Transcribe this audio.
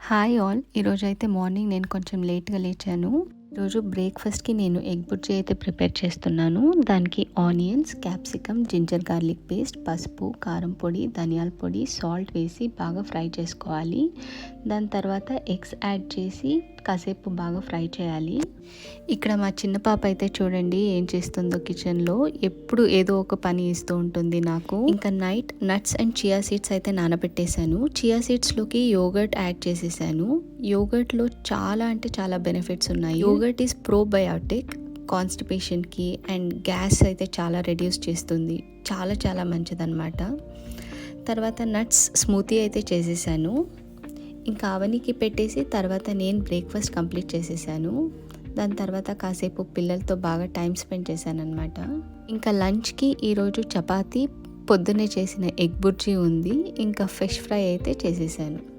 Hi all. ఈరోజైతే morning నేను కొంచెం లేట్గా లేచాను. ఈరోజు బ్రేక్ఫాస్ట్కి నేను ఎగ్ బుర్జీ అయితే ప్రిపేర్ చేస్తున్నాను. దానికి onions, capsicum, ginger garlic paste, పసుపు, కారం పొడి, ధనియాల పొడి, సాల్ట్ వేసి బాగా ఫ్రై చేసుకోవాలి. దాని తర్వాత ఎగ్స్ యాడ్ చేసి కాసేపు బాగా ఫ్రై చేయాలి. ఇక్కడ మా చిన్న పాప అయితే చూడండి ఏం చేస్తుందో కిచెన్లో. ఎప్పుడు ఏదో ఒక పని ఇస్తూ ఉంటుంది నాకు. ఇంకా night nuts and chia seeds అయితే నానబెట్టేశాను. చియా సీడ్స్లోకి యోగర్ట్ యాడ్ చేసేసాను. యోగర్ట్లో చాలా అంటే చాలా బెనిఫిట్స్ ఉన్నాయి. యోగర్ట్ ఈజ్ ప్రోబయాటిక్, కాన్స్టిపేషన్కి అండ్ గ్యాస్ అయితే చాలా రెడ్యూస్ చేస్తుంది. చాలా చాలా మంచిదన్నమాట. తర్వాత నట్స్ స్మూతీ అయితే చేసేసాను. ఇంకా అవనికి పెట్టేసి తర్వాత నేను బ్రేక్ఫాస్ట్ కంప్లీట్ చేసేసాను. దాని తర్వాత కాసేపు పిల్లలతో బాగా టైం స్పెండ్ చేశాను అనమాట. ఇంకా లంచ్కి ఈరోజు చపాతీ, పొద్దున్నే చేసిన ఎగ్ బుర్జీ ఉంది, ఇంకా ఫిష్ ఫ్రై అయితే చేసేసాను.